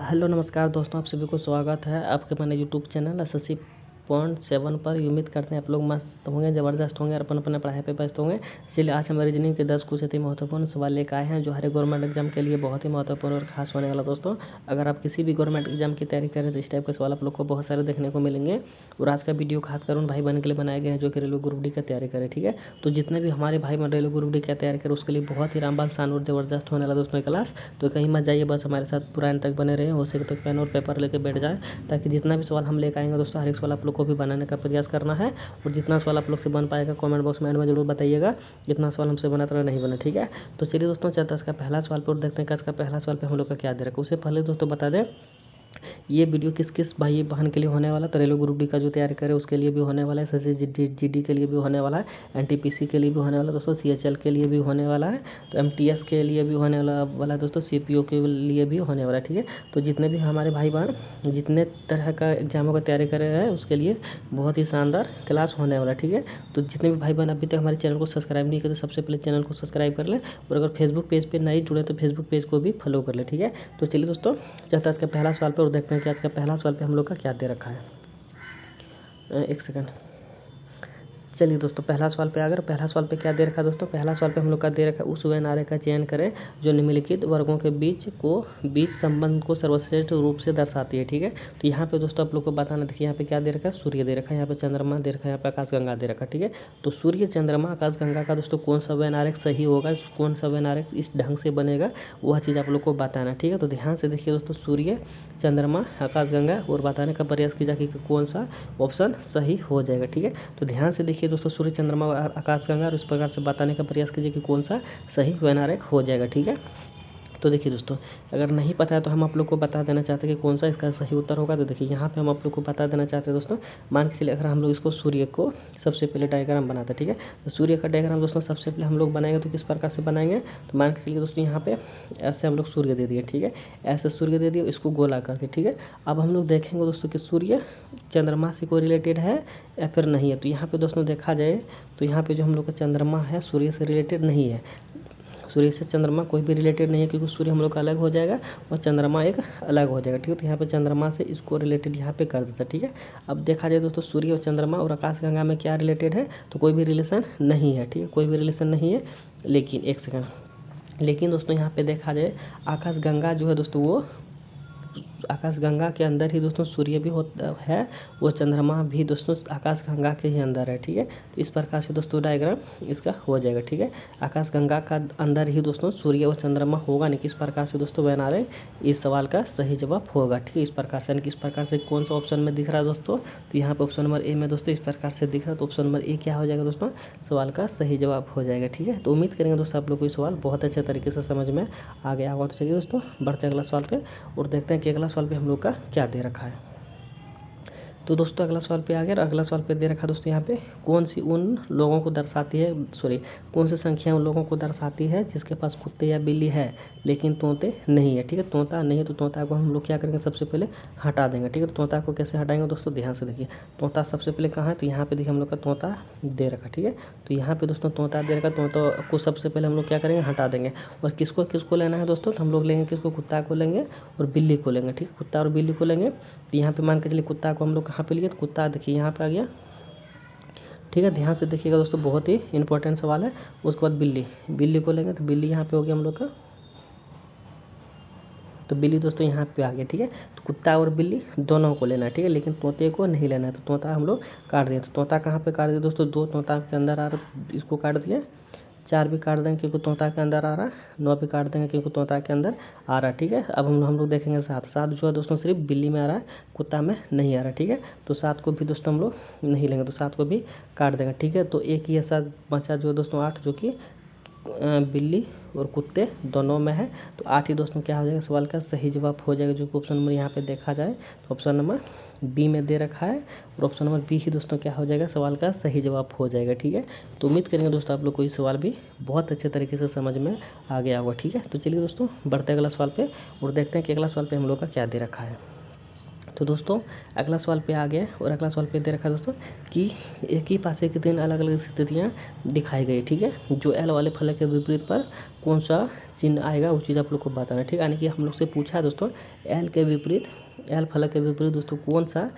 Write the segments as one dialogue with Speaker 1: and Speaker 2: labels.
Speaker 1: Hello नमस्कार दोस्तों, आप सभी को स्वागत है आपके अपने यूट्यूब चैनल एसएससी पॉइंट 7 पर। उम्मीद करते हैं आप लोग मस्त होंगे, ज़बरदस्त होंगे और अपने पढ़ाई पे व्यस्त होंगे। चलिए आज हम रीजनिंग के 10 कुछ अति महत्वपूर्ण सवाल लेकर आए हैं जो हर गवर्नमेंट एग्जाम के लिए बहुत ही महत्वपूर्ण और खास होने वाला। दोस्तों अगर आप किसी भी गवर्नमेंट एग्जाम की तैयारी करें तो इस टाइप के सवाल आप लोग को बहुत सारे देखने को मिलेंगे। और आज का वीडियो खासकर उन भाई बहन के लिए बनाए गए हैं जो कि रेलवे ग्रुप डी की तैयारी करें। ठीक है, तो जितने भी हमारे भाई बहन रेलवे ग्रुप डी की तैयारी करें उसके लिए बहुत ही रामबाग शान और जबरदस्त होने वाला दोस्तों क्लास। तो कहीं मत जाइए, बस हमारे साथ पूरा एंड तक बने रहे। हो सके तो पेन और पेपर लेके बैठ जाए ताकि जितना भी सवाल हम लेकर आएंगे दोस्तों हर एक सवाल आप लोग को भी बनाने का प्रयास करना है। और जितना सवाल आप लोग से बन पाएगा कमेंट बॉक्स में एंड में जरूर बताइएगा जितना सवाल हमसे बना तो नहीं बना। ठीक है, तो चलिए दोस्तों चलते हैं इसका पहला सवाल पर देखते हैं कि इसका पहला सवाल पे हम लोग का क्या दे रखा है। उससे पहले दोस्तों बता दें ये वीडियो किस किस भाई बहन के लिए होने वाला। तो रेलवे ग्रुप डी का जो तैयारी करे उसके लिए भी होने वाला है, एसएससी जीडी के लिए भी होने वाला है, एनटीपीसी के लिए भी होने वाला है दोस्तों, सीएचएल के लिए भी होने वाला है, तो एमटीएस के लिए भी होने वाला है दोस्तों, सीपीओ के लिए भी होने वाला है। ठीक है, तो जितने भी हमारे भाई बहन जितने तरह का एग्जामों का तैयारी कर रहे हैं उसके लिए बहुत ही शानदार क्लास होने वाला है। ठीक है, तो जितने भी भाई बहन अभी तक हमारे चैनल को सब्सक्राइब नहीं करे तो सबसे पहले चैनल को सब्सक्राइब कर ले, और अगर फेसबुक पेज पे नहीं जुड़े तो फेसबुक पेज को भी फॉलो कर ले। ठीक है, तो चलिए दोस्तों चलता है इसका पहला सवाल पर और देखते हैं कि आज का पहला सवाल पे हम लोग का क्या दे रखा है। एक सेकंड, चलिए दोस्तों पहला सवाल पे अगर पहला सवाल पे क्या दे रखा है दोस्तों, पहला सवाल पे हम लोग का दे रखा है उस वेन आरेख का चयन करें जो निम्नलिखित वर्गों के बीच संबंध को सर्वश्रेष्ठ रूप से दर्शाती है। ठीक है, तो यहाँ पे दोस्तों आप लोग को बताना, देखिए यहाँ पे क्या दे रखा है, सूर्य दे रखा है, यहाँ पे चंद्रमा दे रखा है, यहाँ पे आकाशगंगा दे रखा है। ठीक है, तो सूर्य चंद्रमा आकाशगंगा का दोस्तों कौन सा वेन आरेख सही होगा, कौन सा वेन आरेख इस ढंग से बनेगा वह चीज़ आप लोग को बताना। ठीक है, तो ध्यान से देखिए दोस्तों, सूर्य चंद्रमा आकाशगंगा और बताने का प्रयास कीजिए कि कौन सा ऑप्शन सही हो जाएगा। ठीक है, तो ध्यान से देखिए दोस्तों, सूर्य चंद्रमा और आकाशगंगा और इस प्रकार से बताने का प्रयास कीजिए कि कौन सा सही वेन आरेख हो जाएगा। ठीक है, तो देखिए दोस्तों अगर नहीं पता है तो हम आप लोग को बता देना चाहते हैं कि कौन सा इसका सही उत्तर होगा। तो देखिए यहाँ पे हम आप लोग को बता देना चाहते हैं दोस्तों, मान के चलिए अगर हम लोग इसको सूर्य को सबसे पहले डायग्राम बनाते हैं। ठीक है, तो सूर्य का डायग्राम दोस्तों सबसे पहले हम लोग बनाएंगे तो किस प्रकार से बनाएंगे, तो मान के चलिए दोस्तों यहाँ पे ऐसे हम लोग सूर्य दे दिए। ठीक है, ऐसे सूर्य दे दिए, इसको गोला करके। ठीक है, अब हम लोग देखेंगे दोस्तों कि सूर्य चंद्रमा से कोई रिलेटेड है या फिर नहीं है। तो यहाँ पे दोस्तों देखा जाए तो यहाँ पे जो हम लोग का चंद्रमा है सूर्य से रिलेटेड नहीं है, सूर्य से चंद्रमा कोई भी रिलेटेड नहीं है क्योंकि सूर्य हम लोग का अलग हो जाएगा और चंद्रमा एक अलग हो जाएगा। ठीक है, तो यहाँ पे चंद्रमा से इसको रिलेटेड यहाँ पे कर देता है। ठीक है, अब देखा जाए दोस्तों सूर्य और चंद्रमा और आकाशगंगा में क्या रिलेटेड है, तो कोई भी रिलेशन नहीं है। ठीक है, कोई भी रिलेशन नहीं है, लेकिन एक सेकंड, लेकिन दोस्तों यहाँ पे देखा जाए आकाशगंगा जो है दोस्तों वो आकाशगंगा के अंदर ही दोस्तों सूर्य भी होता है, वो चंद्रमा भी दोस्तों आकाशगंगा के ही अंदर है। ठीक है, तो इस प्रकार से दोस्तों डायग्राम इसका हो जाएगा। ठीक है, आकाशगंगा का अंदर ही दोस्तों सूर्य और चंद्रमा होगा नहीं, किस प्रकार से दोस्तों बना रहे इस सवाल का सही जवाब होगा। ठीक है, इस प्रकार से, किस प्रकार से कौन सा ऑप्शन में दिख रहा है दोस्तों, तो यहाँ पे ऑप्शन नंबर ए में दोस्तों इस प्रकार से दिख रहा है, तो ऑप्शन नंबर ए क्या हो जाएगा दोस्तों, सवाल का सही जवाब हो जाएगा। ठीक है, तो उम्मीद करेंगे दोस्तों आप लोग को ये सवाल बहुत अच्छे तरीके से समझ में आ गया होगा। तो चलिए दोस्तों बढ़ते हैं अगला सवाल पे और देखते हैं कि अगला सवाल पे हम लोग का क्या दे रखा है। तो दोस्तों अगला सवाल पे आ गया, अगला सवाल पे दे रखा दोस्तों यहाँ पे कौन सी उन लोगों को दर्शाती है, कौन सी संख्या उन लोगों को दर्शाती है जिसके पास कुत्ते या बिल्ली है लेकिन तोते नहीं है। ठीक है, तोता नहीं है तो तोता को हम लोग क्या करेंगे, सबसे पहले हटा देंगे। ठीक है, तो तोता को कैसे हटाएंगे दोस्तों, ध्यान से देखिए, तोता सबसे पहले कहाँ है, तो यहाँ पे देखिए हम लोग का तोता दे रखा। ठीक है, तो यहाँ पे दोस्तों तोता दे रखा, तोता को सबसे पहले हम लोग क्या करेंगे, हटा देंगे। और किसको किसको लेना है दोस्तों, तो हम लोग लेंगे किसको, कुत्ता को लेंगे और बिल्ली को लेंगे। ठीक है, कुत्ता और बिल्ली को लेंगे। तो यहाँ पे मान के चलिए कुत्ता को हम लोग कहाँ पे लिए, तो कुत्ता देखिए यहाँ पे आ गया। ठीक है, ध्यान से देखिएगा दोस्तों, बहुत ही इंपॉर्टेंट सवाल है। उसके बाद बिल्ली को लेंगे, तो बिल्ली यहाँ पे हो गया हम लोग का, तो बिल्ली दोस्तों यहाँ पे आ गया। ठीक है, तो कुत्ता और बिल्ली दोनों को लेना है। ठीक है, लेकिन तोते को नहीं लेना है, तो तोता हम लोग काट दिए। तो तोता कहाँ पे काट दिया दोस्तों, 2 तोता के अंदर आ रहा, इसको काट दिया। 4 भी काट देंगे क्योंकि तोता के अंदर आ रहा, 9 भी काट देंगे क्योंकि तोता के अंदर आ रहा। ठीक है, अब हम लोग देखेंगे 7 जो है दोस्तों सिर्फ बिल्ली में आ रहा है, कुत्ता में नहीं आ रहा। ठीक है, तो 7 को भी दोस्तों हम लोग नहीं लेंगे, तो 7 को भी काट देंगे। ठीक है, तो एक ही ऐसा बचा जो दोस्तों 8 जो कि बिल्ली और कुत्ते दोनों में है, तो 8 ही दोस्तों क्या हो जाएगा, सवाल का सही जवाब हो जाएगा। जो कि ऑप्शन नंबर यहाँ पे देखा जाए तो ऑप्शन नंबर बी में दे रखा है, और ऑप्शन नंबर बी ही दोस्तों क्या हो जाएगा, सवाल का सही जवाब हो जाएगा। ठीक है, तो उम्मीद करेंगे दोस्तों आप लोग को ये सवाल भी बहुत अच्छे तरीके से समझ में आ गया होगा। ठीक है, तो चलिए दोस्तों बढ़ते अगला सवाल पे और देखते हैं कि अगला सवाल पे हम लोग का क्या दे रखा है। तो दोस्तों अगला सवाल पे आ गया और अगला सवाल पे दे रखा है दोस्तों कि एक ही पासे के 3 अलग अलग स्थितियाँ दिखाई गई। ठीक है, जो एल वाले फलक के विपरीत पर कौन सा चिन्ह आएगा वो चीज़ आप लोग को बताना, ठीक है। यानी कि हम लोग से पूछा है दोस्तों एल के विपरीत, एल फलक के विपरीत दोस्तों कौन सा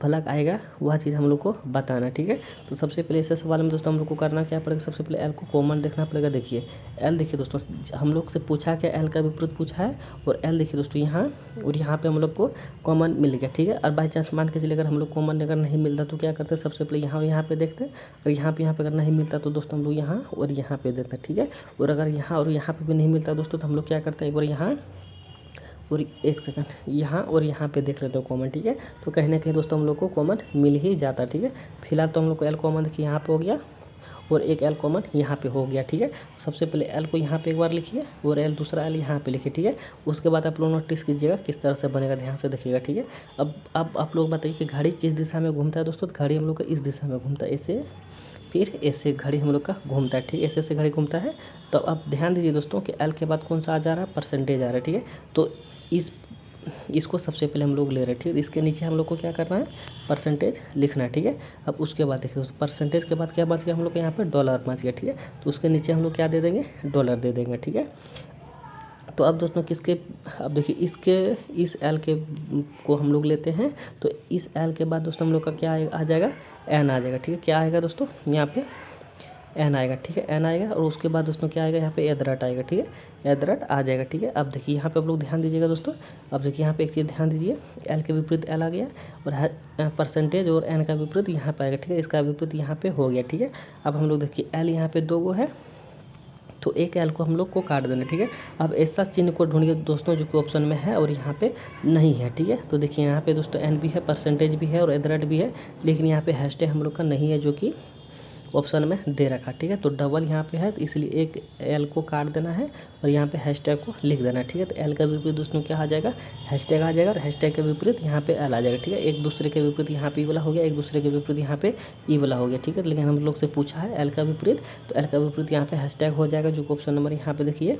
Speaker 1: फलक आएगा वह चीज़ हम लोग को बताना, ठीक है। तो सबसे पहले ऐसे सवाल में दोस्तों हम लोग को करना क्या पड़ेगा, सबसे पहले एल को कॉमन देखना पड़ेगा। देखिए एल, देखिए दोस्तों हम लोग से पूछा क्या, एल का विपरीत पूछा है, और एल देखिए दोस्तों यहाँ और यहाँ पे हम लोग को कॉमन मिल गया, ठीक है। और बाई चांस मान के चलिए अगर हम लोग कॉमन अगर नहीं मिलता तो क्या करते हैं, सबसे पहले यहाँ पे देखते हैं, और यहाँ पे अगर नहीं मिलता तो दोस्तों हम लोग यहाँ और यहाँ पे देते हैं, ठीक है। और अगर यहाँ और यहाँ पे भी नहीं मिलता दोस्तों तो हम लोग क्या करते हैं, एक बार यहाँ और एक सेकंड यहाँ और यहाँ पे देख लेते हो कॉमन, ठीक है। तो कहीं ना कहीं दोस्तों हम लोग को कॉमन मिल ही जाता है, ठीक है। फिलहाल तो हम लोग को एल कॉमन देखिए यहाँ पे हो गया और एक एल कॉमन यहाँ पे हो गया, ठीक है। सबसे पहले एल को यहाँ पे एक बार लिखिए और एल दूसरा एल यहाँ पे लिखिए, ठीक है। उसके बाद आप लोग नोटिस कीजिएगा किस तरह से बनेगा, ध्यान से देखिएगा, ठीक है। अब आप लोग बताइए कि घड़ी किस दिशा में घूमता है दोस्तों, घड़ी हम लोग का इस दिशा में घूमता है, ऐसे फिर ऐसे घड़ी हम लोग का घूमता है, ठीक है, ऐसे घड़ी घूमता है। तो अब ध्यान दीजिए दोस्तों कि एल के बाद कौन सा आ जा रहा है, परसेंटेज आ रहा है, ठीक है। तो इसको सबसे पहले हम लोग ले रहे हैं, ठीक है। इसके नीचे हम लोग को क्या करना है, परसेंटेज लिखना है, ठीक है। अब उसके बाद देखिए परसेंटेज के बाद क्या बच गया हम लोग को यहाँ पे डॉलर बच गया, ठीक है। तो उसके नीचे हम लोग क्या दे देंगे, डॉलर दे देंगे, ठीक है। तो अब दोस्तों अब देखिए इस एल के को हम लोग लेते हैं, तो इस एल के बाद दोस्तों हम लोग का क्या आ जाएगा, एन आ जाएगा, ठीक है। क्या आएगा दोस्तों यहाँ पे एन आएगा, ठीक है, एन आएगा। और उसके बाद दोस्तों क्या आएगा यहाँ पे एदरट आएगा, ठीक है, एदरट आ जाएगा, ठीक है। अब देखिए यहाँ पे आप लोग ध्यान दीजिएगा दोस्तों, अब देखिए यहाँ पे एक चीज़ ध्यान दीजिए, एल के विपरीत एल आ गया और परसेंटेज और एन का विपरीत यहाँ पे आएगा, ठीक है, इसका विपरीत यहाँ पे हो गया, ठीक है। अब हम लोग देखिए एल यहाँ पे 2 गो है तो एक एल को हम लोग को काट देना, ठीक है। अब ऐसा चिन्ह को ढूंढिए दोस्तों जो कि ऑप्शन में है और यहाँ पे नहीं है, ठीक है। तो देखिए यहाँ पे दोस्तों एन भी है, परसेंटेज भी है और एदरट भी है, लेकिन यहाँ पे हैशटैग हम लोग का नहीं है जो कि ऑप्शन में दे रखा, ठीक है। तो डबल यहाँ पे है तो इसलिए एक एल को काट देना है और यहाँ पे हैशटैग को लिख देना है, ठीक है। तो एल का विपरीत दोस्तों क्या आ जाएगा, हैशटैग आ जाएगा और हैशटैग के विपरीत यहाँ पे एल आ जाएगा, ठीक है। एक दूसरे के विपरीत यहाँ पे ई वाला हो गया, एक दूसरे के विपरीत यहाँ पे ई वाला हो गया, ठीक है। लेकिन हम लोग से पूछा है एल का विपरीत, तो एल का विपरीत यहाँ पे हैशटैग हो जाएगा जो ऑप्शन नंबर यहाँ पे देखिए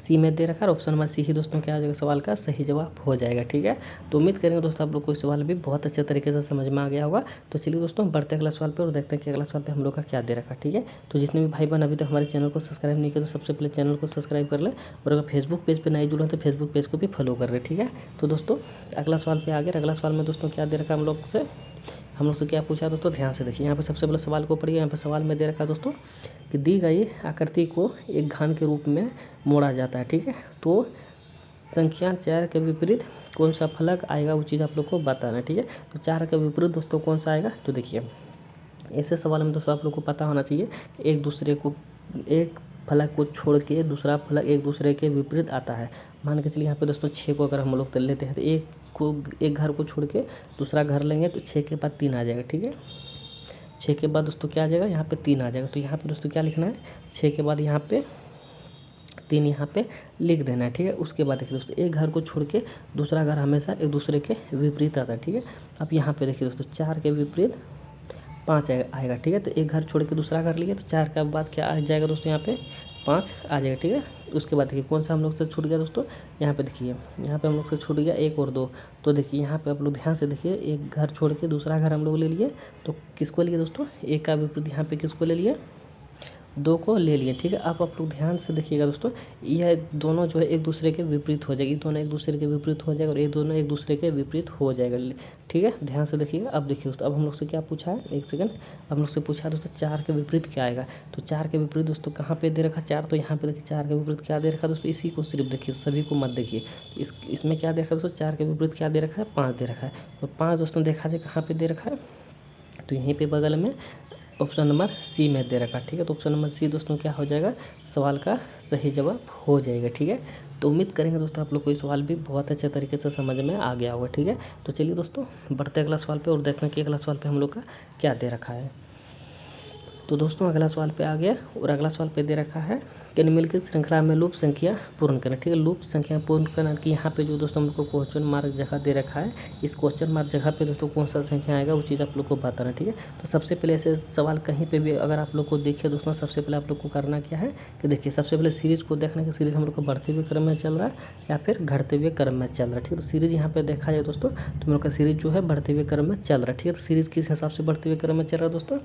Speaker 1: सी में दे रखा है। ऑप्शन नंबर सी ही दोस्तों क्या आ जाएगा, सवाल का सही जवाब हो जाएगा, ठीक है। तो उम्मीद करेंगे दोस्तों आप लोग को सवाल भी बहुत अच्छे तरीके से समझ में आ गया होगा। तो चलिए दोस्तों बढ़ते अगला सवाल पे और देखते हैं कि अगला सवाल पे हम लोग का क्या दे रखा, ठीक है। तो जितने भी भाई बहन अभी तक हमारे चैनल को सब्सक्राइब नहीं किया तो सबसे पहले चैनल को सब्सक्राइब कर ले, और अगर फेसबुक पेज पर नहीं जुड़े तो फेसबुक पेज को भी फॉलो कर रहे, ठीक है। तो दोस्तों अगला सवाल पे आ गया। अगला सवाल में दोस्तों क्या दे रखा हम लोग से क्या पूछा दोस्तों, ध्यान से देखिए। यहाँ पे सबसे पहले सवाल को पढ़िए। यहाँ पे सवाल में दे रखा दोस्तों कि दी गई आकृति को एक घन के रूप में मोड़ा जाता है, ठीक है। तो संख्या 4 के विपरीत कौन सा फलक आएगा वो चीज़ आप लोग को बताना है, ठीक है। तो 4 के विपरीत दोस्तों कौन सा आएगा, तो देखिए ऐसे सवाल में दोस्तों आप लोग को पता होना चाहिए एक फलक को छोड़ के दूसरा फलक एक दूसरे के विपरीत आता है। मान के चलिए यहाँ पे दोस्तों 6 को अगर हम लोग लेते हैं तो एक घर को छोड़ के दूसरा घर लेंगे तो 6 के बाद 3 आ जाएगा, ठीक है। 6 के बाद दोस्तों क्या आ जाएगा, यहाँ पे 3 आ जाएगा। तो यहाँ पे दोस्तों क्या लिखना है, 6 के बाद यहाँ पे 3 यहाँ पे लिख देना है, ठीक है। उसके बाद देखिए दोस्तों एक घर को छोड़ के दूसरा घर हमेशा एक दूसरे के विपरीत आता है, ठीक है। अब यहाँ पे देखिए दोस्तों 4 के विपरीत 5 आएगा, ठीक है। तो एक घर छोड़ के दूसरा घर लिए तो 4 के बाद क्या आ जाएगा दोस्तों, यहाँ पे 5 आ जाएगा, ठीक है। उसके बाद देखिए कौन सा हम लोग से छूट गया दोस्तों, यहाँ पे देखिए यहाँ पे हम लोग से छूट गया 1 और 2। तो देखिए यहाँ पे आप लोग ध्यान से देखिए, एक घर छोड़ के दूसरा घर हम लोग ले लिए तो किसको लिए दोस्तों, एक का विपरीत यहाँ पे किसको ले लिए, 2 को ले लिए, ठीक है। अब आप लोग ध्यान से देखिएगा दोस्तों, यह दोनों जो है एक दूसरे के विपरीत हो जाएगी, दोनों एक दूसरे के विपरीत हो जाएगा और ये दोनों एक दूसरे के विपरीत हो जाएगा, ठीक है। ध्यान से देखिएगा। अब देखिए दोस्तों अब हम लोग से क्या पूछा है, एक सेकंड, अब हम लोग से पूछा है दोस्तों 4 के विपरीत क्या आएगा। तो 4 के विपरीत दोस्तों कहाँ पे दे रखा 4, तो यहाँ पे देखिए 4 के विपरीत क्या दे रखा दोस्तों, इसी को सिर्फ देखिए, सभी को मत देखिए। इसमें क्या दे रखा दोस्तों, 4 के विपरीत क्या दे रखा है, 5 दे रखा है। और 5 दोस्तों देखा जाए कहाँ पे दे रखा है, तो यहीं पे बगल में ऑप्शन नंबर सी में दे रखा, ठीक है। तो ऑप्शन नंबर सी दोस्तों क्या हो जाएगा, सवाल का सही जवाब हो जाएगा, ठीक है। तो उम्मीद करेंगे दोस्तों आप लोग को ये सवाल भी बहुत अच्छे तरीके से समझ में आ गया होगा, ठीक है। तो चलिए दोस्तों बढ़ते अगला सवाल पे और देखते हैं कि अगला सवाल पे हम लोग का क्या दे रखा है। तो दोस्तों अगला सवाल पे आ गया और अगला सवाल पे दे रखा है कि निम्नलिखित श्रृंखला में लूप संख्या पूर्ण करना, ठीक है। लूप संख्या पूर्ण करना की यहाँ पे जो दोस्तों हम लोग को क्वेश्चन मार्क जगह दे रखा है, इस क्वेश्चन मार्क जगह पे दोस्तों कौन सा संख्या आएगा वो चीज़ आप लोग को बताना, ठीक है। तो सबसे पहले ऐसे सवाल कहीं पे भी अगर आप लोग को देखिए दोस्तों, सबसे पहले आप लोग को करना क्या है कि देखिए सबसे पहले सीरीज को देखने की, सीरीज हम लोग को बढ़ते हुए क्रम में चल रहा है या फिर घटते हुए क्रम में चल रहा है, ठीक है। तो सीरीज यहाँ पे देखा जाए दोस्तों तो हम लोग का सीरीज जो है बढ़ते हुए क्रम में चल रहा है, ठीक है। तो सीरीज किस हिसाब से बढ़ते हुए क्रम में चल रहा है दोस्तों,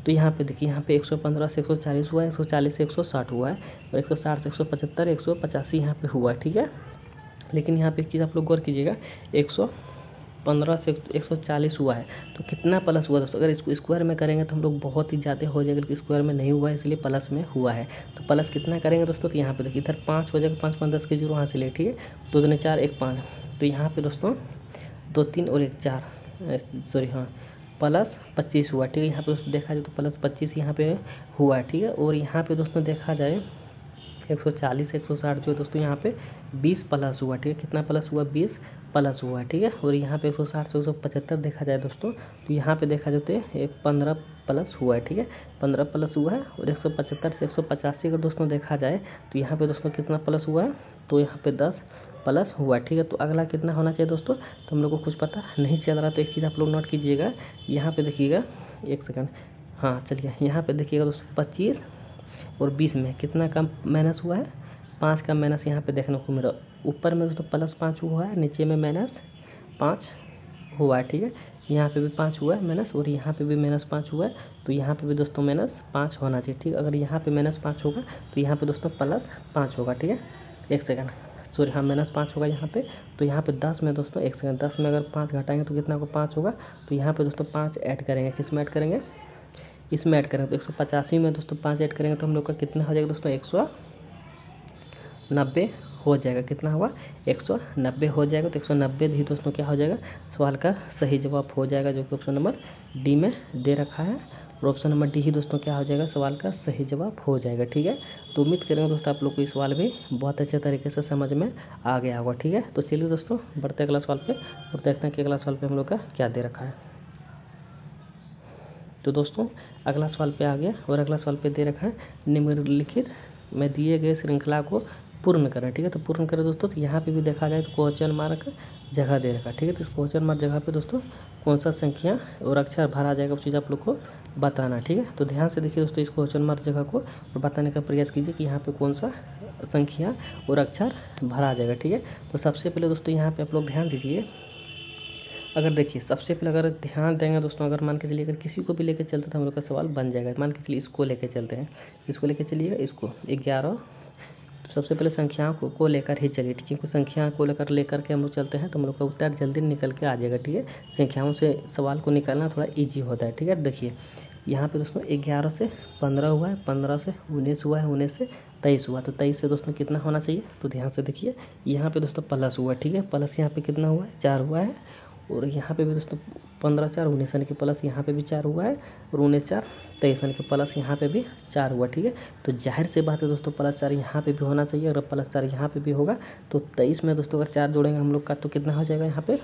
Speaker 1: तो यहाँ पे देखिए, यहाँ पे 115 से 140 हुआ है, 140 से 160 हुआ है, और 160 से 175, 185 यहाँ पे हुआ है, ठीक है। लेकिन यहाँ पे एक चीज़ आप लोग गौर कीजिएगा, 115 से 140 हुआ है, तो कितना प्लस हुआ दोस्तों? अगर इसको स्क्वायर में करेंगे तो हम लोग बहुत ही ज़्यादा हो जाएगा, लेकिन स्क्वायर में नहीं हुआ है, इसलिए प्लस में हुआ है। तो प्लस कितना करेंगे दोस्तों? तो यहाँ पे देखिए, इधर 5 हो जाएगा, 5 5 10 के जीरो वहाँ से ले, ठीक है। 2 दूनी 4, 1 5, तो यहाँ पे दोस्तों 2 3 और 1 4, सॉरी हाँ, प्लस 25 हुआ, ठीक है। यहाँ पे दोस्तों देखा जाए तो प्लस 25 यहाँ पे हुआ है, ठीक है। और यहाँ पे दोस्तों देखा जाए 140 160 जो है दोस्तों यहाँ पे 20 प्लस हुआ, ठीक है। कितना प्लस हुआ? 20 प्लस हुआ है, ठीक है। और यहाँ पे 160 से 175 देखा जाए दोस्तों, तो यहाँ पे देखा जाए तो 15 प्लस हुआ है, ठीक है। 15 प्लस हुआ है। और 175 से 185 अगर दोस्तों देखा जाए तो यहाँ पे दोस्तों कितना प्लस हुआ है? तो यहाँ पे 10 प्लस हुआ, ठीक है। तो अगला कितना होना चाहिए दोस्तों? तो हम लोग को कुछ पता नहीं चल रहा, तो एक चीज़ आप लोग नोट कीजिएगा, यहाँ पे देखिएगा, एक सेकंड, हाँ चलिए, यहाँ पे देखिएगा दोस्तों 25 और 20 में कितना का माइनस हुआ है? 5 का माइनस यहाँ पे देखने को मिला। ऊपर में दोस्तों प्लस 5 हुआ है, नीचे में माइनस 5 हुआ है, ठीक है। यहाँ पे भी 5 हुआ है माइनस, और यहाँ पे भी माइनस 5 हुआ है, तो यहाँ पे भी दोस्तों माइनस 5 होना चाहिए, ठीक है। अगर यहाँ पे माइनस 5 होगा तो यहाँ पे दोस्तों प्लस 5 होगा, ठीक है। एक सेकंड, सॉरी हाँ, माइनस 5 होगा यहाँ पे। तो यहाँ पे 10 में दोस्तों, एक सेकंड, 10 में अगर 5 घटाएंगे तो कितना होगा? 5 होगा। तो यहाँ पे दोस्तों 5 ऐड करेंगे, किस में ऐड करेंगे? इसमें ऐड करेंगे, तो 185 में दोस्तों 5 ऐड करेंगे तो हम लोग का कितना हो जाएगा दोस्तों? 190 हो जाएगा। कितना हुआ? 190 हो जाएगा। तो 190 भी दोस्तों क्या हो जाएगा? सवाल का सही जवाब हो जाएगा, जो कि ऑप्शन नंबर डी में दे रखा है। और ऑप्शन नंबर डी ही दोस्तों क्या हो जाएगा? सवाल का सही जवाब हो जाएगा, ठीक है। तो उम्मीद करेंगे दोस्तों आप लोग को ये सवाल भी बहुत अच्छे तरीके से समझ में आ गया होगा, ठीक है। तो चलिए दोस्तों बढ़ते हैं अगला सवाल पे और देखते हैं कि अगला सवाल पे हम लोग का क्या दे रखा है। तो दोस्तों अगला सवाल पे आ गया, और अगला सवाल पे दे रखा है, निम्नलिखित में दिए गए श्रृंखला को पूर्ण करें, ठीक है। तो पूर्ण करें दोस्तों, तो यहाँ पे भी देखा जाए तो क्वेश्चन मार्क जगह दे रखा है, ठीक है। तो इस क्वेश्चन मार्क जगह पे दोस्तों कौन सा संख्या और अक्षर भरा जाएगा, उस चीज़ आप लोग को बताना, ठीक है। तो ध्यान से देखिए दोस्तों, इस क्वेश्चन मार्क जगह को और बताने का प्रयास कीजिए कि यहाँ पे कौन सा संख्या और अक्षर भरा जाएगा, ठीक है। तो सबसे पहले दोस्तों यहाँ पे आप लोग ध्यान दीजिए, अगर देखिए सबसे पहले अगर ध्यान देंगे दोस्तों, अगर मान के चलिए अगर किसी को भी लेकर चलते तो हम लोग का सवाल बन जाएगा। मान के चलिए इसको लेकर चलते हैं, इसको लेकर चलिएगा, इसको 11, सबसे पहले संख्याओं को लेकर ही चलिए, ठीक है। क्योंकि संख्या को लेकर के हम लोग चलते हैं तो हम लोग का उत्तर जल्दी निकल के आ जाएगा, ठीक है। संख्याओं से सवाल को निकालना थोड़ा ईजी होता है, ठीक है। देखिए यहाँ पे दोस्तों 11 से 15 हुआ है, 15 से 19 हुआ है, 19 से 23 हुआ, तो 23 से दोस्तों कितना होना चाहिए? तो ध्यान से देखिए, यहाँ पे दोस्तों प्लस हुआ, ठीक है। प्लस यहाँ पे कितना हुआ है? 4 हुआ है। और यहाँ पे भी दोस्तों 15 4 19 यानी कि प्लस यहाँ पे भी 4 हुआ है, और 19 4 23 यानी कि प्लस यहाँ पे भी 4 हुआ, ठीक है। तो जाहिर सी बात है दोस्तों प्लस 4 यहाँ पे भी होना चाहिए। अगर प्लस 4 यहाँ पे भी होगा तो 23 में दोस्तों अगर 4 जोड़ेंगे हम लोग का तो कितना हो जाएगा? यहाँ पे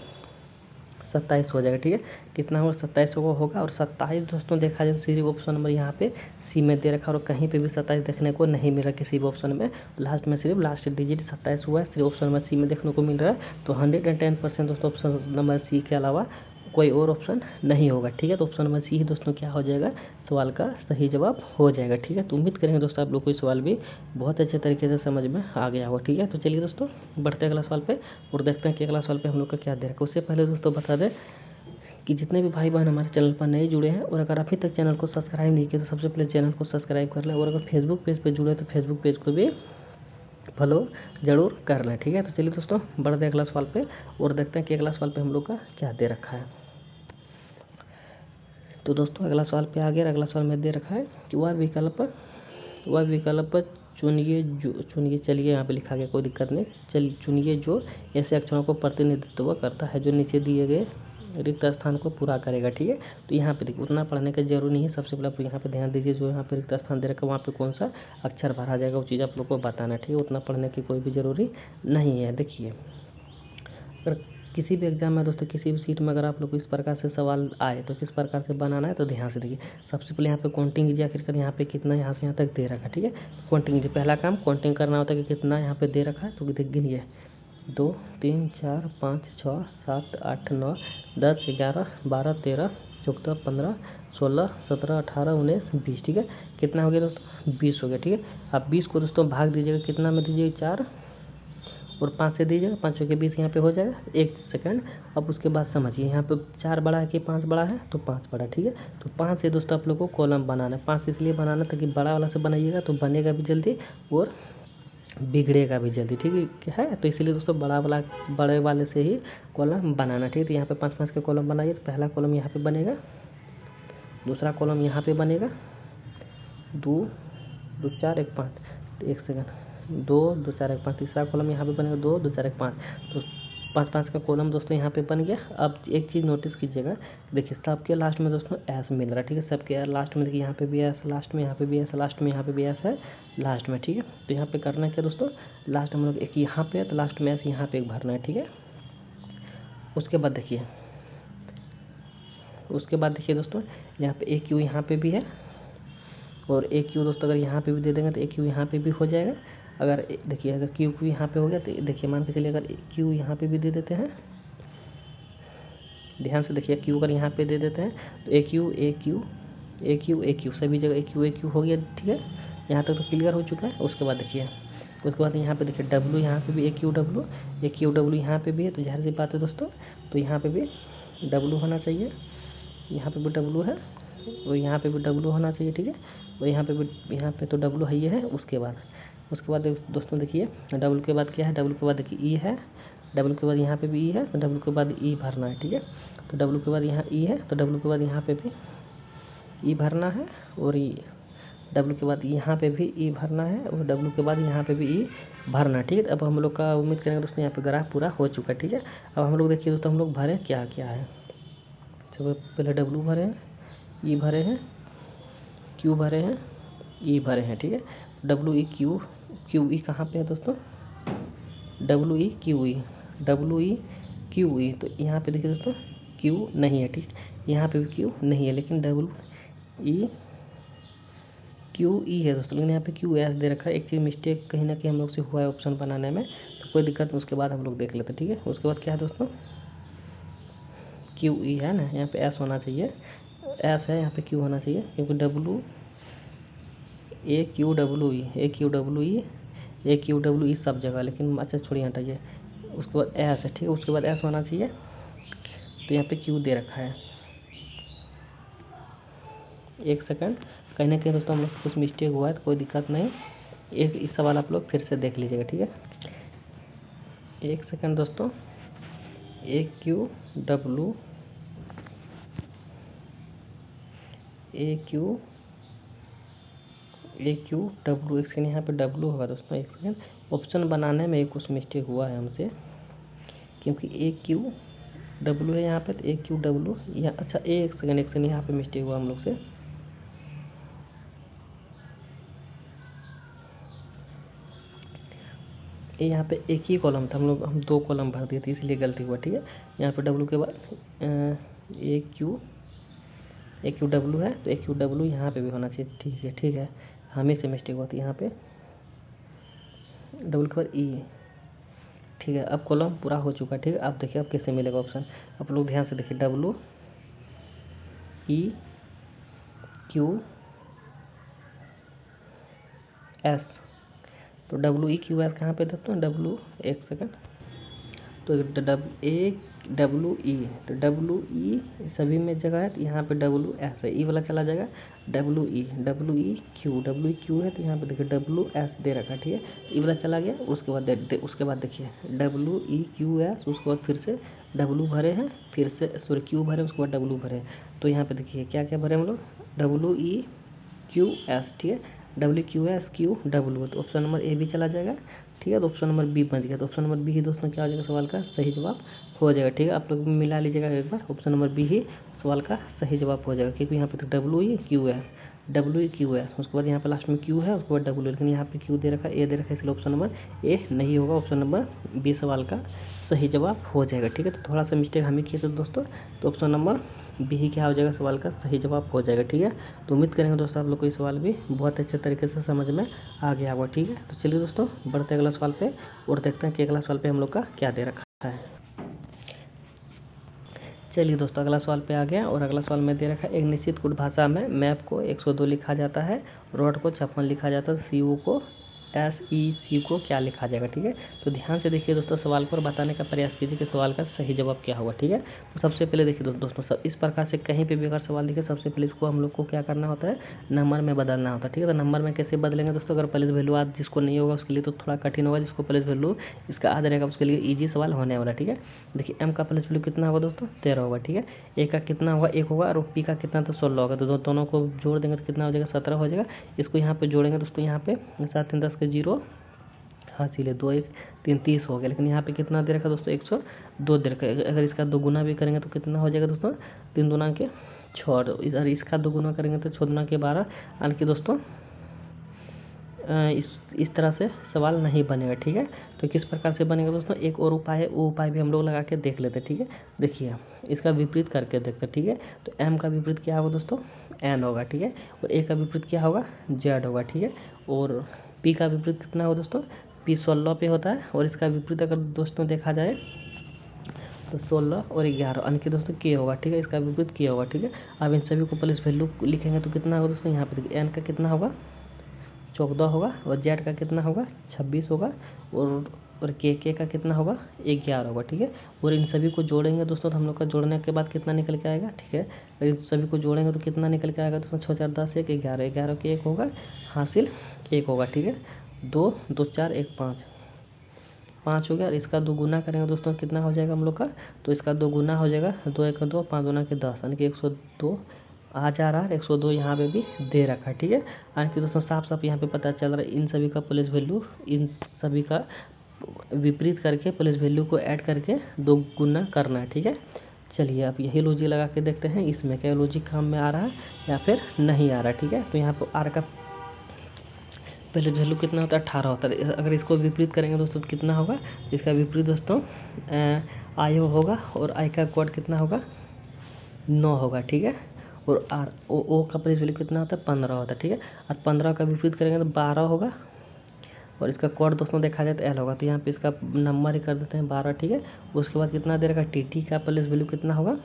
Speaker 1: 27 हो जाएगा, ठीक है। कितना होगा? 27 होगा। और 27 दोस्तों देखा जाए सीधी ऑप्शन नंबर यहाँ पे सी में दे रखा, और कहीं पे भी 27 देखने को नहीं मिल रहा किसी भी ऑप्शन में। लास्ट में सिर्फ लास्ट डिजिट 27 हुआ है, सिर्फ ऑप्शन नंबर सी में देखने को मिल रहा है। तो 110% दोस्तों ऑप्शन नंबर सी के अलावा कोई और ऑप्शन नहीं होगा, ठीक है। तो ऑप्शन नंबर सी ही दोस्तों क्या हो जाएगा? सवाल का सही जवाब हो जाएगा, ठीक है। तो उम्मीद करेंगे दोस्तों आप लोग को सवाल भी बहुत अच्छे तरीके से समझ में आ गया होगा, ठीक है। तो चलिए दोस्तों बढ़ते हैं अगला सवाल पे और देखते हैं कि अगला सवाल पे हम लोग का क्या दे रखा है। उससे पहले दोस्तों बता दें कि जितने भी भाई बहन हमारे चैनल पर नए जुड़े हैं और अगर अभी तक चैनल को सब्सक्राइब नहीं किया तो सबसे पहले चैनल को सब्सक्राइब कर लें, और अगर फेसबुक पेज पर जुड़े तो फेसबुक पेज को भी फॉलो जरूर कर लें, ठीक है। तो चलिए दोस्तों बढ़ते हैं अगला सवाल पे और देखते हैं कि अगला सवाल पे हम लोग का क्या दे रखा है। तो दोस्तों अगला सवाल पे आ गया। अगला सवाल में दे रखा है कि वह विकल्प चुनिए, चलिए यहाँ पे लिखा गया, कोई दिक्कत नहीं, चलिए चुनिए जो ऐसे अक्षरों को प्रतिनिधित्व करता है जो नीचे दिए गए रिक्त स्थान को पूरा करेगा, ठीक है। तो यहाँ पे देखिए उतना पढ़ने का जरूरी नहीं है। सबसे पहले आप यहाँ पे ध्यान दीजिए, जो यहाँ पे रिक्त स्थान दे रखा है वहाँ पे कौन सा अक्षर भरा जाएगा वो चीज़ आप लोग को बताना, ठीक है। उतना पढ़ने की कोई भी जरूरी नहीं है। देखिए अगर किसी भी एग्जाम में दोस्तों किसी भी सीट में अगर आप लोग को इस प्रकार से सवाल आए तो किस प्रकार से बनाना है, तो ध्यान से देखिए। सबसे पहले यहाँ पे काउंटिंग कीजिए, आखिरकार यहाँ पे कितना यहाँ से यहाँ तक दे रखा है, ठीक है। काउंटिंग कीजिए, पहला काम काउंटिंग करना होता है कि कितना यहाँ पे दे रखा है। तो गिनिए 2 3 4 5 6 7 8 9 10 11 12 13 14 15 16 17 18 19 20, ठीक है। कितना हो गया दोस्तों? 20 हो गया, ठीक है। अब 20 को दोस्तों भाग दीजिएगा, कितना में दीजिएगा? 4 और 5 से दीजिएगा, 5 के 20 यहाँ पे हो जाएगा। 1 सेकंड। अब उसके बाद समझिए यहाँ पे 4 बड़ा है कि 5 बड़ा है, तो 5 बड़ा, ठीक है। तो 5 से दोस्तों आप लोग को कॉलम बनाना है। 5 इसलिए बनाना ताकि बड़ा वाला से बनाइएगा तो बनेगा भी जल्दी और बिगड़ेगा भी जल्दी, ठीक है। तो इसलिए दोस्तों बड़े वाले से ही कॉलम बनाना, ठीक है। तो यहाँ पे 5-5 के कॉलम बनाइए। तो पहला कॉलम यहाँ पे बनेगा, दूसरा कॉलम यहाँ पे बनेगा, 2 2 4 1 5, तो 1 सेकंड, 2 2 4 1 5, तीसरा कॉलम यहाँ पे बनेगा, 2 2 4 1 5। तो 5-5 का कॉलम दोस्तों यहाँ पे बन गया। अब एक चीज़ नोटिस कीजिएगा, देखिए सबके लास्ट में दोस्तों एस मिल रहा है, ठीक है। सबके लास्ट में देखिए यहाँ पे भी एस, लास्ट में यहाँ पे भी एस, लास्ट में यहाँ पे भी एस है लास्ट में, ठीक है। तो यहाँ पे करना क्या दोस्तों, लास्ट हम लोग एक यहाँ पे है तो लास्ट में एस यहाँ पे एक भरना है, ठीक है। उसके बाद देखिए दोस्तों यहाँ पे एक क्यू यहाँ पे भी है और एक क्यू दोस्तों अगर यहाँ पे भी दे देंगे तो एक क्यू यहाँ पे भी हो जाएगा। अगर देखिए अगर क्यू यहाँ पे हो गया तो देखिए मान के चलिए अगर क्यू यहाँ पे भी दे देते हैं, ध्यान से देखिए, क्यू अगर यहाँ पे दे देते हैं तो एक क्यू सभी जगह एक क्यू हो गया, ठीक है। यहाँ तक तो क्लियर हो चुका है। उसके बाद देखिए यहाँ पे देखिए डब्लू, यहाँ पे भी एक क्यू डब्लू यहाँ पे भी है, तो जाहिर सी बात है दोस्तों, तो यहाँ पे भी डब्लू होना चाहिए, यहाँ पे भी डब्लू है और यहाँ पे भी डब्लू होना चाहिए, ठीक है। और यहाँ पे तो डब्लू है ही है। उसके बाद दोस्तों देखिए डब्लू के बाद क्या है, डब्लू के बाद देखिए ई है, डब्लू के बाद यहाँ पे भी ई है, तो डब्लू के बाद ई भरना है, ठीक है। तो डब्लू के बाद यहाँ ई है, तो डब्लू के बाद यहाँ पे भी ई भरना है और डब्लू के बाद यहाँ पे भी ई भरना है और डब्लू के बाद यहाँ पे भी ई भरना है, ठीक है। अब हम लोग का उम्मीद करेंगे दोस्तों यहाँ पे ग्राफ पूरा हो चुका है, ठीक है। अब हम लोग देखिए दोस्तों हम लोग भरे क्या क्या है। तो पहले डब्लू भरे हैं, ई भरे हैं, क्यू भरे हैं, ई भरे हैं, ठीक है। डब्लू ई क्यू ई कहाँ पे है दोस्तों, डब्लू ई क्यू ई, तो यहाँ पे देखिए दोस्तों क्यू नहीं है, ठीक। यहाँ पे भी क्यू नहीं है, लेकिन डब्लू ई क्यू ई है दोस्तों, लेकिन यहाँ पे क्यू एस दे रखा है। एक चीज़ मिस्टेक कहीं ना कहीं हम लोग से हुआ है ऑप्शन बनाने में, तो कोई दिक्कत नहीं, उसके बाद हम लोग देख लेते हैं, ठीक है। उसके बाद क्या है दोस्तों, क्यू ई है ना, यहाँ पे एस होना चाहिए, एस है, यहाँ पे क्यू होना चाहिए, क्योंकि W A Q W E सब जगह, लेकिन अच्छा छोड़िए हटाइए। उसके बाद एस है, ठीक है। उसके बाद एस होना चाहिए, तो यहाँ पे क्यू दे रखा है। 1 सेकंड, कहीं ना कहीं दोस्तों हम लोग कुछ मिस्टेक हुआ है तो कोई दिक्कत नहीं, इस सवाल आप लोग फिर से देख लीजिएगा, ठीक है। 1 सेकंड दोस्तों, ए क्यू डब्लू एक सेकंड, यहाँ पे डब्लू होगा दोस्तों। 1 सेकंड, ऑप्शन बनाने में कुछ मिस्टेक हुआ है हमसे, क्योंकि ए क्यू डब्लू है यहाँ पे, तो ए क्यू डब्लू यहाँ, अच्छा 1 सेकंड यहाँ पे मिस्टेक हुआ हम लोग से। यहाँ पे एक ही कॉलम था, हम 2 कॉलम भर दिए थे, इसलिए गलती हुआ, ठीक है। यहाँ पे डब्लू के बाद ए क्यू डब्लू है, तो ए क्यू डब्लू यहाँ पे भी होना चाहिए, ठीक है। हमें से मिस्टेक हुआ थी यहाँ पे, डब्लू के बाद ई, ठीक है। अब कॉलम पूरा हो चुका है, ठीक है। अब देखिए अब कैसे मिलेगा ऑप्शन, आप लोग ध्यान से देखिए, डब्लू ई क्यू एस, तो डब्लू ई क्यू एस कहाँ पे दोस्तों, डब्लू, 1 सेकंड, तो डब्लू ई, तो डब्लू ई सभी में जगह है, तो यहाँ पे डब्लू एस है, ई वाला चला जाएगा, डब्लू ई क्यू है, तो यहाँ पे देखिए डब्लू एस दे रखा है, ठीक है। ई वाला चला गया। उसके बाद देखिए डब्लू ई क्यू एस, उसके बाद फिर से डब्लू भरे हैं, फिर से सॉरी क्यू भरे, उसके बाद डब्लू भरे। तो यहाँ पे देखिए क्या क्या भरे हम लोग, डब्लू ई क्यू एस, ठीक है, W Q S Q W, तो ऑप्शन नंबर ए भी चला जाएगा, ठीक है। तो ऑप्शन नंबर बी बच गया, तो ऑप्शन नंबर बी ही दोस्तों क्या हो जाएगा, सवाल का सही जवाब हो जाएगा, ठीक है। आप लोग मिला लीजिएगा एक बार, ऑप्शन नंबर बी ही सवाल का सही जवाब हो जाएगा, क्योंकि यहाँ पे तो डब्ल्यू ई क्यू है, उसके बाद यहाँ पे लास्ट में क्यू है, उसके बाद डब्ल्यू, लेकिन यहाँ पे क्यू दे रखा है, ए दे रखा है, इसलिए ऑप्शन नंबर ए नहीं होगा, ऑप्शन नंबर बी सवाल का सही जवाब हो जाएगा, ठीक है। तो थोड़ा सा मिस्टेक हमें किए थे दोस्तों, तो ऑप्शन नंबर बी ही क्या हो जाएगा, सवाल का सही जवाब हो जाएगा, ठीक है। तो उम्मीद करेंगे दोस्तों आप लोग को ये सवाल भी बहुत अच्छे तरीके से समझ में आ गया होगा, ठीक है। तो चलिए दोस्तों बढ़ते अगला सवाल पे और देखते हैं कि अगला सवाल पे हम लोग का क्या दे रखा है। चलिए दोस्तों अगला सवाल पे आ गया, और अगला सवाल में दे रखा है, एक निश्चित कोड भाषा में मैप को 102 लिखा जाता है, रॉड को 56 लिखा जाता है, सीओ को एस ई सी को क्या लिखा जाएगा। ठीक है, तो ध्यान से देखिए दोस्तों सवाल को और बताने का प्रयास कीजिए कि सवाल का सही जवाब क्या होगा। ठीक है, तो सबसे पहले देखिए दोस्तों सब इस प्रकार से कहीं पे भी अगर सवाल दिखे सबसे पहले इसको हम लोग को क्या करना होता है, नंबर में बदलना होता है। ठीक है, तो नंबर में कैसे बदलेंगे दोस्तों, अगर प्लेस वैल्यू आज जिसको नहीं होगा उसके लिए तो थोड़ा कठिन होगा, जिसको प्लेस वैल्यू इसका आज रहेगा उसके लिए ईजी सवाल होने वाला। ठीक है, देखिए एम का प्लेस वैल्यू कितना होगा दोस्तों, 13 होगा। ठीक है, ए का कितना होगा, 1 होगा, और पी का कितना तो 16 होगा, तो दोनों को जोड़ देंगे तो कितना हो जाएगा, 17 हो जाएगा। इसको यहाँ पे जोड़ेंगे दोस्तों, यहाँ पे 7 3 10 के 0 हासिल 2 1 3 30 हो गया, लेकिन यहाँ पे कितना दे रखा दोस्तों, 102 दे रखा है। अगर इसका 2 गुना भी करेंगे तो कितना हो जाएगा दोस्तों, 3 दूना के 6, अगर इसका 2 गुना करेंगे तो 6 दूना के 12। यानी कि दोस्तों इस तरह से सवाल नहीं बनेगा। ठीक है, तो किस प्रकार से बनेगा दोस्तों, एक और उपाय है, वो उपाय भी हम लोग लगा के देख लेते हैं। ठीक है, देखिए इसका विपरीत करके देखते हैं। ठीक है, तो एम का विपरीत क्या होगा दोस्तों, एन होगा। ठीक है, और ए का विपरीत क्या होगा, जेड होगा। ठीक है, और पी का विपरीत कितना होगा दोस्तों, पी 16 पे होता है, और इसका विपरीत अगर दोस्तों देखा जाए तो 16 और 11 यानी कि दोस्तों के होगा। ठीक है, इसका विपरीत के होगा। ठीक है, अब इन सभी को प्लस वैल्यू लिखेंगे तो कितना होगा दोस्तों, यहाँ पे देखिए एन का कितना होगा, 14 होगा, और जेड का कितना होगा, 26 होगा, और के का कितना होगा, 11 होगा। ठीक है, और इन सभी को जोड़ेंगे दोस्तों, तो हम लोग का जोड़ने के बाद कितना निकल के आएगा। ठीक है, अगर इन सभी को जोड़ेंगे तो कितना निकल के आएगा दोस्तों, 6 4 10 1 11, 11 के 1 होगा, हासिल 1 होगा। ठीक है, 2 2 4 1 5 हो गया, और इसका 2 गुना करेंगे दोस्तों कितना हो जाएगा हम लोग का, तो इसका 2 गुना हो जाएगा, 2 1 2 5 दूना के 10 यानी कि 102 आ जा रहा है, 102 यहाँ पे भी दे रखा है। ठीक है, यानी कि दोस्तों साफ साफ यहाँ पे पता चल रहा है इन सभी का प्लेस वैल्यू, इन सभी का विपरीत करके प्लेस वैल्यू को ऐड करके 2 गुना करना है। ठीक है, चलिए अब यही लॉजिक लगा के देखते हैं इसमें क्या लॉजिक काम में आ रहा है या फिर नहीं आ रहा है। ठीक है, तो यहाँ पर आर का पहले वैल्यू कितना होता है, 18 होता है। अगर इसको विपरीत करेंगे दोस्तों तो कितना होगा, इसका विपरीत दोस्तों आई होगा, और आई का कोड कितना होगा, 9 होगा। ठीक है, और आर ओ का प्लेस वैल्यू कितना होता है, 15 होता है। ठीक है, और 15 का विपरीत करेंगे तो 12 होगा, और इसका कोड दोस्तों देखा जाए तो एल होगा, तो यहाँ पे इसका नंबर ही कर देते हैं 12। ठीक है, उसके बाद कितना दे रखा, टी का प्लेस वैल्यू कितना होगा,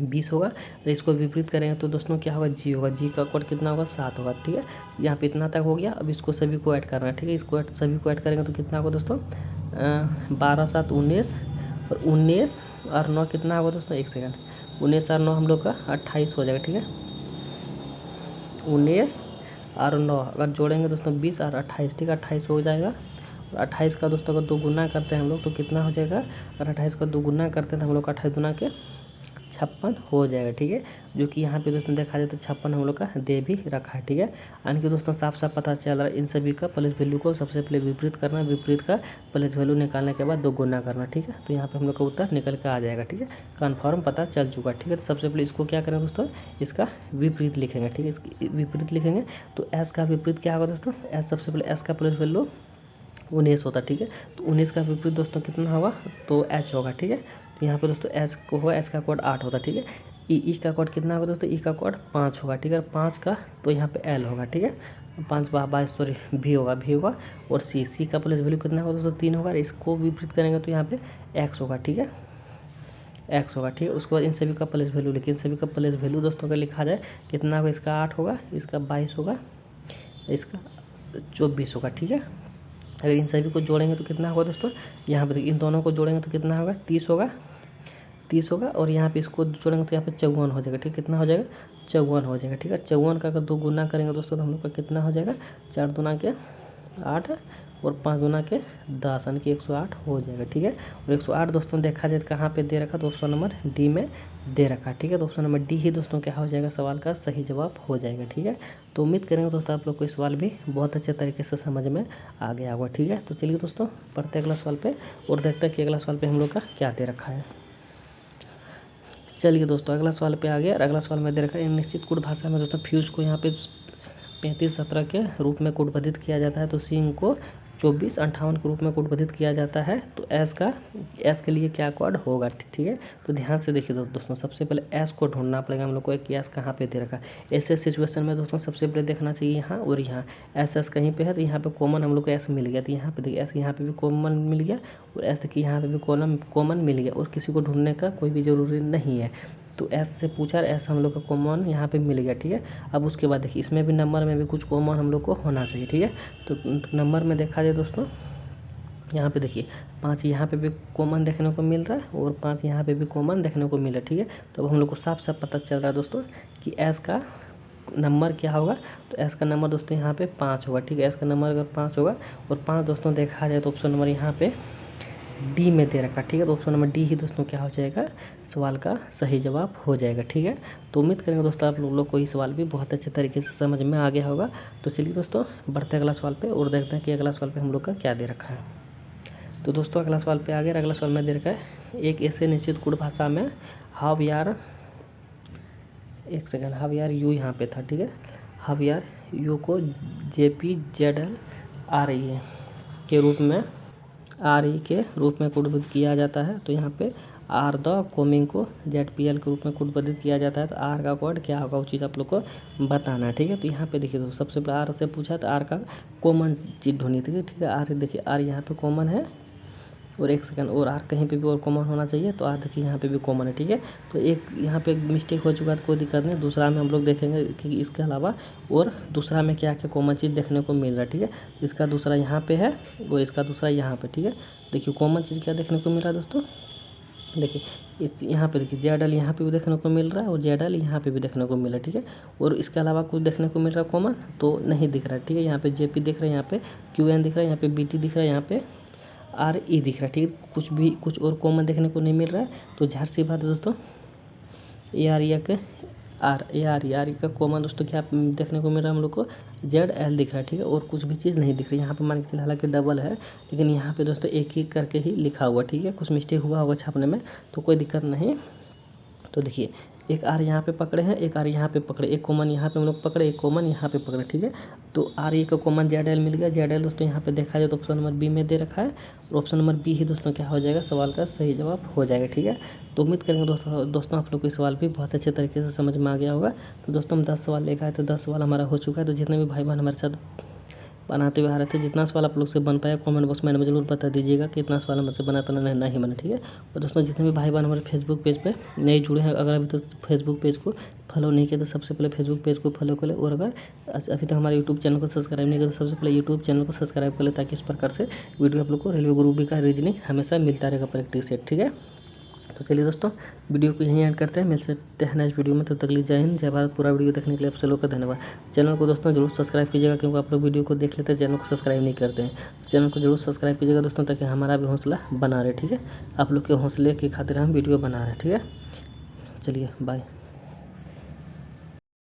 Speaker 1: 20 होगा, तो इसको विपरीत करेंगे तो दोस्तों क्या होगा, जी होगा, जी का कोड कितना होगा, 7 होगा। ठीक है, यहाँ पे इतना तक हो गया, अब इसको सभी को ऐड करना है। ठीक है, इसको सभी को ऐड करेंगे तो कितना होगा दोस्तों, 12 7 19, और 19 और 9 कितना होगा दोस्तों, 1 सेकंड, 19 और 9 हम लोग का 28 हो जाएगा। ठीक है, 19 और 9 अगर जोड़ेंगे दोस्तों 20 और 28। ठीक है, 28 हो जाएगा, और 28 का दोस्तों अगर 2 गुना करते हैं हम लोग तो कितना हो जाएगा, अगर 28 का 2 गुना करते हैं तो हम लोग का 28 गुना के 56 हो जाएगा। ठीक है, जो कि यहाँ पे दोस्तों देखा जाए तो 56 हम लोग का दे भी रखा है। ठीक है, यानी कि दोस्तों साफ साफ पता चल रहा है इन सभी का प्लेस वैल्यू को सबसे पहले विपरीत करना, विपरीत का प्लेस वैल्यू निकालने के बाद 2 गुना करना। ठीक है, तो यहाँ पे हम लोग का उत्तर निकल के आ जाएगा। ठीक है, कन्फर्म पता चल चुका। ठीक है, तो सबसे पहले इसको क्या करेंगे दोस्तों, इसका विपरीत लिखेंगे। ठीक है, इसकी विपरीत लिखेंगे तो एस का विपरीत क्या होगा दोस्तों, एस सबसे पहले एस का प्लेस वैल्यू 19 होता है। ठीक है, तो 19 का विपरीत दोस्तों कितना होगा, तो एच होगा। ठीक है, तो यहाँ पे दोस्तों एच को होगा, एच का कोड 8 होता है। ठीक है, ई का कोड कितना होगा दोस्तों, ई का कोड 5 होगा। ठीक है, 5 का तो यहाँ पे एल होगा। ठीक है, 5 22 सॉरी भी होगा, और सी का प्लेस वैल्यू कितना होगा दोस्तों, 3 होगा, इसको विपरीत करेंगे तो यहाँ पे एक्स होगा। ठीक है, एक्स होगा। ठीक है, उसके बाद इन सभी का प्लेस वैल्यू लिखिए, इन सभी का प्लेस वैल्यू दोस्तों का लिखा जाए कितना होगा, इसका 8 होगा, इसका 22 होगा, इसका 24 होगा। ठीक है, अगर इन सभी को जोड़ेंगे तो कितना होगा दोस्तों, यहाँ पे इन दोनों को जोड़ेंगे तो कितना होगा, 30 होगा, 30 होगा, और यहाँ पे इसको जोड़ेंगे तो यहाँ पे 54 हो जाएगा। ठीक, कितना हो जाएगा, 54 हो जाएगा। ठीक है, 54 का अगर 2 गुना करेंगे दोस्तों तो हम लोग का कितना हो जाएगा, 4 दूना के 8 और 5 दूना के 10 यानी कि 108 हो जाएगा। ठीक है, और 108 दोस्तों देखा जाए कहाँ पे दे रखा, तो ऑप्शन नंबर डी में दे रखा। ठीक है, तो ऑप्शन नंबर डी ही दोस्तों क्या हो जाएगा, सवाल का सही जवाब हो जाएगा। ठीक है, तो उम्मीद करेंगे दोस्तों आप लोग को सवाल भी बहुत अच्छे तरीके से समझ में आ गया होगा। ठीक है, तो चलिए दोस्तों पढ़ते अगला सवाल पे और देखते हैं कि अगला सवाल पे हम लोग का क्या दे रखा है। चलिए दोस्तों अगला सवाल पे आ गया, और अगला सवाल में दे रखा है निश्चित कूट भाषा में दोस्तों फ्यूज को यहाँ पे 35 17 के रूप में कूटबद्धित किया जाता है, तो सिंह को 24 58 के रूप में कूटबद्धित किया जाता है, तो एस के लिए क्या कोड होगा। ठीक है, तो ध्यान से देखिए दोस्तों, सबसे पहले एस को ढूंढना पड़ेगा हम लोग को कि एस कहाँ पे दे रखा है। ऐसे सिचुएशन में दोस्तों सबसे पहले देखना चाहिए यहाँ और यहाँ, एस कहीं पे है तो यहाँ पे कॉमन हम लोग को एस मिल गया, तो यहाँ पे देखिए एस यहाँ पे भी कॉमन मिल गया, और एस की यहाँ पे भी कॉमन मिल गया, और किसी को ढूंढने का कोई भी जरूरी नहीं है। तो एस से पूछा और एस हम लोग का कॉमन यहाँ पे मिल गया, ठीक है। अब उसके बाद देखिए इसमें भी नंबर में भी कुछ कॉमन हम लोग को होना चाहिए, ठीक है। तो नंबर में देखा जाए दोस्तों, यहाँ पे देखिए 5 यहाँ पे भी कॉमन देखने को मिल रहा है और 5 यहाँ पे भी कॉमन देखने को मिल रहा है, ठीक है। तो अब हम लोग को साफ साफ पता चल रहा है दोस्तों कि एस का नंबर क्या होगा। तो एस का नंबर दोस्तों यहाँ पे 5 होगा, ठीक है। एस का नंबर अगर 5 होगा और 5 दोस्तों देखा जाए तो ऑप्शन नंबर यहाँ पे डी में दे रखा, ठीक है। तो ऑप्शन नंबर डी ही दोस्तों क्या हो जाएगा, सवाल का सही जवाब हो जाएगा, ठीक है। तो उम्मीद करेंगे दोस्तों आप लोग को ये सवाल भी बहुत अच्छे तरीके से समझ में आ गया होगा। तो चलिए दोस्तों बढ़ते अगला सवाल पे और देखते हैं कि अगला सवाल पे हम लोग का क्या दे रखा है। तो दोस्तों अगला सवाल पे आ गया। अगला सवाल में दे रखा है एक ऐसे निश्चित गुण भाषा में हाव यार, एक सेकंड, हाव यार यू यहाँ पे था, ठीक है। हाव यार यू को JPZL RE के रूप में RE के रूप में कोडबद्ध किया जाता है। तो यहाँ पे आर द कॉमिंग को ZPL के रूप में कोडबद्ध किया जाता है। तो आर का कोड क्या होगा वो चीज़ आप लोग को बताना है, ठीक है। तो यहाँ पे देखिए दोस्तों सबसे पहले आर से पूछा तो आर का कॉमन चीज़ ढूंढनी थी, ठीक है। आर देखिए आर यहाँ पे कॉमन है और एक सेकंड और आर कहीं पे भी और कॉमन होना चाहिए। तो आर देखिए यहाँ पे भी कॉमन है, ठीक है। तो एक यहाँ पे मिस्टेक हो चुका है तो कोई दिक्कत नहीं, दूसरा में हम लोग देखेंगे कि इसके अलावा और दूसरा में क्या क्या कॉमन चीज़ देखने को मिल रहा है, ठीक है। इसका दूसरा यहाँ पे है और इसका दूसरा यहाँ पे, ठीक है। देखिए कॉमन चीज़ क्या देखने को मिल रहा है दोस्तों, देखिए यहाँ पे देखिए ZL यहाँ पे भी देखने को मिल रहा है और ZL यहाँ पे भी देखने को मिल रहा है, ठीक है। और इसके अलावा कुछ देखने को मिल रहा है कॉमन तो नहीं दिख रहा है, ठीक है। यहाँ पे JP दिख रहा है, यहाँ पे QN दिख रहा है, यहाँ पे BT दिख रहा है, यहाँ पे RE दिख रहा है, ठीक है। कुछ और कॉमन देखने को नहीं मिल रहा है। तो ज़ाहिर सी बात है दोस्तों ARE का कॉमन दोस्तों क्या देखने को मिल रहा है हम लोग को, ZL दिख रहा है, ठीक है। और कुछ भी चीज़ नहीं दिख रही यहाँ पे, मान के चलिए हालांकि डबल है लेकिन यहाँ पे दोस्तों एक ही करके ही लिखा हुआ, ठीक है। कुछ मिस्टेक हुआ होगा छापने में तो कोई दिक्कत नहीं। तो देखिए एक आर यहाँ पे पकड़े हैं, एक आर यहाँ पे पकड़े, एक कॉमन यहाँ पे हम लोग पकड़े, एक कॉमन यहाँ पे पकड़े, ठीक है। तो RE का कॉमन ZL मिल गया। ZL दोस्तों यहाँ पे देखा जाए तो ऑप्शन नंबर बी में दे रखा है और ऑप्शन नंबर बी ही दोस्तों क्या हो जाएगा, सवाल का सही जवाब हो जाएगा, ठीक है। तो उम्मीद करेंगे दोस्तों आप लोग को सवाल भी बहुत अच्छे तरीके से समझ में आ गया होगा। तो दोस्तों हम 10 सवाल लेकर आए तो 10 सवाल हमारा हो चुका है। तो जितने भी भाई बहन हमारे साथ बनाते हुए आ रहे थे, जितना सवाल आप लोग से बन पाया कमेंट बॉक्स में हमें जरूर बता दीजिएगा कि इतना सवाल हमसे बना तो नहीं बना, ठीक है। और दोस्तों जितने भी भाई बहन हमारे फेसबुक पेज पे नए जुड़े हैं, अगर अभी तक फेसबुक पेज को फॉलो नहीं किया तो सबसे पहले फेसबुक पेज को फॉलो कर ले, और अगर अभी तक हमारे यूट्यूब चैनल को सब्सक्राइब नहीं किया तो सबसे पहले यूट्यूब चैनल को सब्सक्राइब कर ले, ताकि इस प्रकार से वीडियो आप लोग को रेलवे ग्रुप बी का रीजनिंग हमेशा मिलता रहेगा प्रैक्टिस सेट, ठीक है। तो चलिए दोस्तों वीडियो को यहीं एंड करते हैं, मिलते हैं नेक्स्ट वीडियो में। तो तक लिए जय हिंद जय भारत। पूरा वीडियो देखने के लिए आप सभी लोग का धन्यवाद। चैनल को दोस्तों जरूर सब्सक्राइब कीजिएगा, क्योंकि आप लोग वीडियो को देख लेते हैं चैनल को सब्सक्राइब नहीं करते हैं। चैनल को जरूर सब्सक्राइब कीजिएगा दोस्तों, ताकि हमारा भी हौसला बना रहे, ठीक है। आप लोग के हौसले की खातिर हम वीडियो बना रहे हैं, ठीक है। चलिए बाय।